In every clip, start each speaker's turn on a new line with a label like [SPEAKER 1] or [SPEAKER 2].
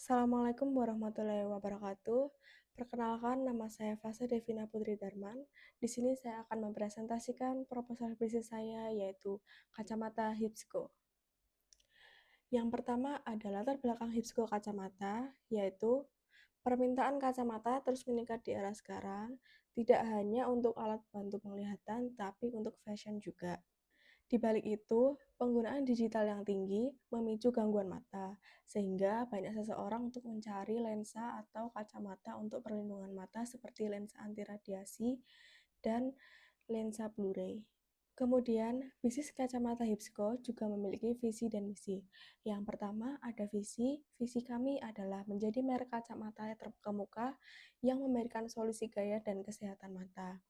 [SPEAKER 1] Assalamualaikum warahmatullahi wabarakatuh. Perkenalkan, nama saya Fasa Devina Putri Darman. Di sini saya akan mempresentasikan proposal bisnis saya, yaitu kacamata Hipsco. Yang pertama adalah latar belakang Hipsco kacamata, yaitu permintaan kacamata terus meningkat di era sekarang, tidak hanya untuk alat bantu penglihatan, tapi untuk fashion juga. Di balik itu, penggunaan digital yang tinggi memicu gangguan mata, sehingga banyak seseorang untuk mencari lensa atau kacamata untuk perlindungan mata seperti lensa anti radiasi dan lensa Blu-ray. Kemudian, bisnis kacamata Hipsco juga memiliki visi dan misi. Yang pertama ada visi kami adalah menjadi merek kacamata terkemuka yang memberikan solusi gaya dan kesehatan mata.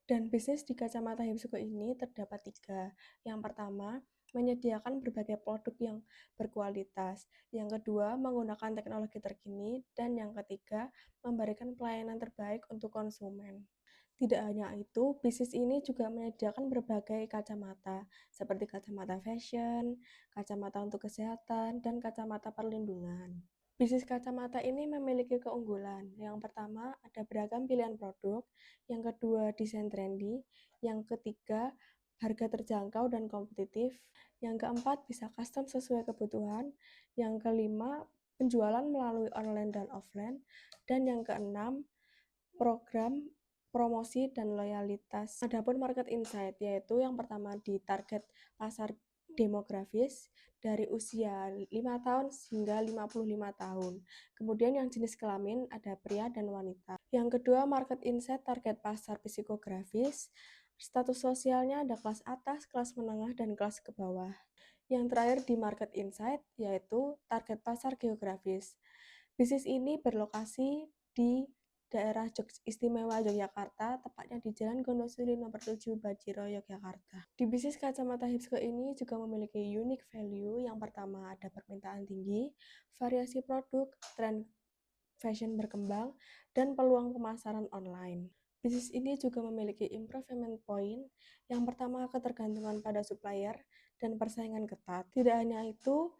[SPEAKER 1] Dan bisnis di kacamata Hipsco ini terdapat 3. Yang pertama, menyediakan berbagai produk yang berkualitas. Yang kedua, menggunakan teknologi terkini. Dan yang ketiga, memberikan pelayanan terbaik untuk konsumen. Tidak hanya itu, bisnis ini juga menyediakan berbagai kacamata, seperti kacamata fashion, kacamata untuk kesehatan, dan kacamata perlindungan. Bisnis kacamata ini memiliki keunggulan. Yang pertama, ada beragam pilihan produk. Yang kedua, desain trendy. Yang ketiga, harga terjangkau dan kompetitif. Yang keempat, bisa custom sesuai kebutuhan. Yang kelima, penjualan melalui online dan offline. Dan yang keenam, program promosi dan loyalitas. Adapun market insight, yaitu yang pertama di target pasar demografis dari usia 5 tahun hingga 55 tahun. Kemudian yang jenis kelamin ada pria dan wanita. Yang kedua, market insight target pasar psikografis. Status sosialnya ada kelas atas, kelas menengah, dan kelas ke bawah. Yang terakhir di market insight yaitu target pasar geografis. Bisnis ini berlokasi di daerah Istimewa Yogyakarta, tepatnya di Jalan Gondosuri nomor 7 Bajiro, Yogyakarta. Di bisnis kacamata Hipsco ini juga memiliki unique value. Yang pertama ada permintaan tinggi, variasi produk, tren fashion berkembang, dan peluang pemasaran online. Bisnis ini juga memiliki improvement point. Yang pertama, ketergantungan pada supplier dan persaingan ketat. Tidak hanya itu,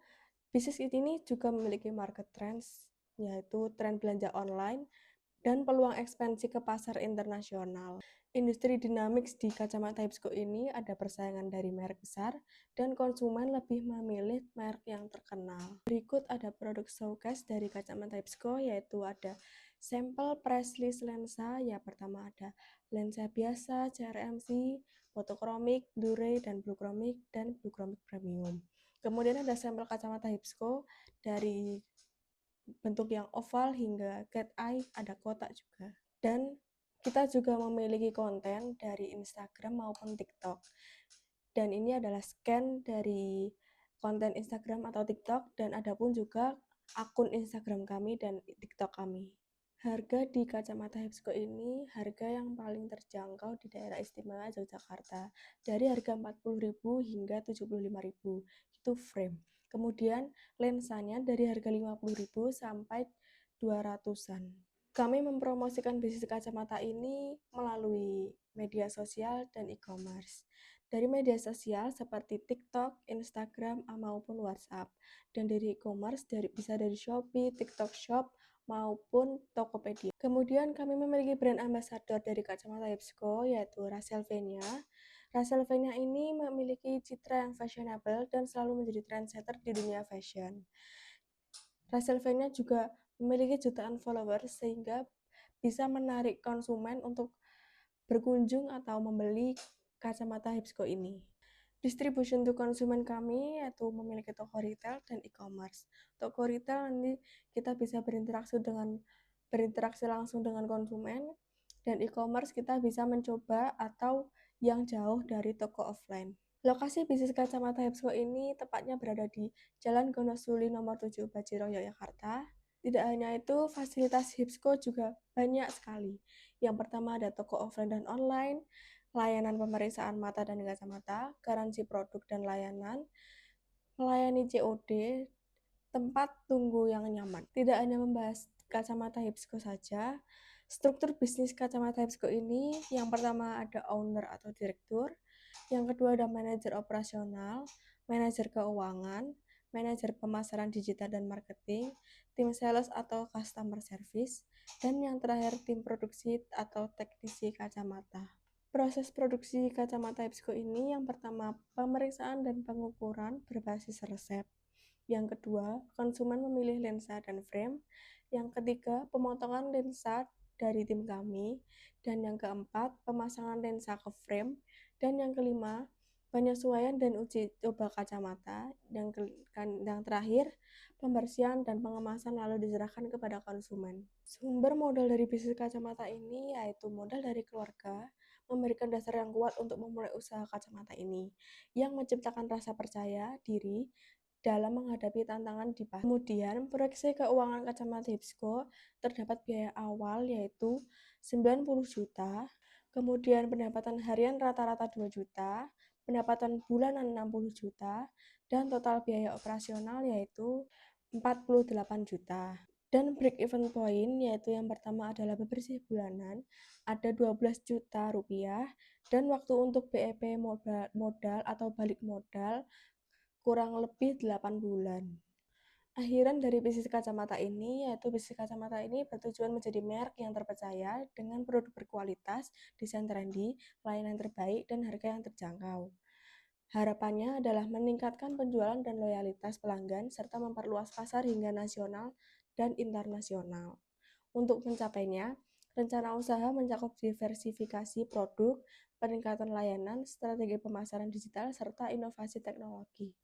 [SPEAKER 1] bisnis ini juga memiliki market trends, yaitu tren belanja online dan peluang ekspansi ke pasar internasional. Industri dinamis di kacamata Hipsco ini ada persaingan dari merek besar dan konsumen lebih memilih merek yang terkenal. Berikut ada produk showcase dari kacamata Hipsco, yaitu ada sampel press list lensa. Ya, pertama ada lensa biasa, CRMC, photochromic, Blu-ray, dan bluechromic, dan bluechromic premium. Kemudian ada sampel kacamata Hipsco dari bentuk yang oval hingga cat eye, ada kotak juga. Dan kita juga memiliki konten dari Instagram maupun TikTok. Dan ini adalah scan dari konten Instagram atau TikTok, dan ada pun juga akun Instagram kami dan TikTok kami. Harga di kacamata Hipsco ini harga yang paling terjangkau di daerah istimewa Yogyakarta, dari harga 40.000 hingga 75.000, itu frame. Kemudian lensanya dari harga 50.000 sampai 200-an. Kami mempromosikan bisnis kacamata ini melalui media sosial dan e-commerce. Dari media sosial seperti TikTok, Instagram, maupun WhatsApp. Dan dari e-commerce bisa dari Shopee, TikTok Shop, maupun Tokopedia. Kemudian kami memiliki brand ambassador dari kacamata Hipsco, yaitu Raselvenia. Raselvenia ini memiliki citra yang fashionable dan selalu menjadi trendsetter di dunia fashion. Raselvenia juga memiliki jutaan followers sehingga bisa menarik konsumen untuk berkunjung atau membeli kacamata Hipsco ini. Distribution to konsumen kami yaitu memiliki toko retail dan e-commerce. Toko retail nanti kita bisa berinteraksi langsung dengan konsumen, dan e-commerce kita bisa mencoba atau yang jauh dari toko offline. Lokasi bisnis kacamata Hipsco ini tepatnya berada di Jalan Gondosuli nomor 7 Bajiro, Yogyakarta. Tidak hanya itu, fasilitas Hipsco juga banyak sekali. Yang pertama ada toko offline dan online, layanan pemeriksaan mata dan kacamata, garansi produk dan layanan, melayani COD, tempat tunggu yang nyaman. Tidak hanya membahas kacamata Hipsco saja, struktur bisnis kacamata Hipsco ini yang pertama ada owner atau direktur, yang kedua ada manajer operasional, manajer keuangan, manajer pemasaran digital dan marketing, tim sales atau customer service, dan yang terakhir tim produksi atau teknisi kacamata. Proses produksi kacamata Epsco ini yang pertama pemeriksaan dan pengukuran berbasis resep. Yang kedua, konsumen memilih lensa dan frame. Yang ketiga, pemotongan lensa dari tim kami. Dan yang keempat, pemasangan lensa ke frame. Dan yang kelima, penyesuaian dan uji coba kacamata. Yang terakhir, pembersihan dan pengemasan lalu diserahkan kepada konsumen. Sumber modal dari bisnis kacamata ini yaitu modal dari keluarga, memberikan dasar yang kuat untuk memulai usaha kacamata ini, yang menciptakan rasa percaya diri dalam menghadapi tantangan di pasar. Kemudian, proyeksi keuangan kacamata Hipsco terdapat biaya awal yaitu 90 juta, kemudian pendapatan harian rata-rata 2 juta, pendapatan bulanan 60 juta, dan total biaya operasional yaitu 48 juta. Dan break even point yaitu yang pertama adalah bebersih bulanan, ada 12 juta rupiah, dan waktu untuk BEP modal atau balik modal kurang lebih 8 bulan. Akhiran dari bisnis kacamata ini, yaitu bisnis kacamata ini bertujuan menjadi merek yang terpercaya dengan produk berkualitas, desain trendy, pelayanan terbaik, dan harga yang terjangkau. Harapannya adalah meningkatkan penjualan dan loyalitas pelanggan, serta memperluas pasar hingga nasional dan internasional. Untuk mencapainya, rencana usaha mencakup diversifikasi produk, peningkatan layanan, strategi pemasaran digital, serta inovasi teknologi.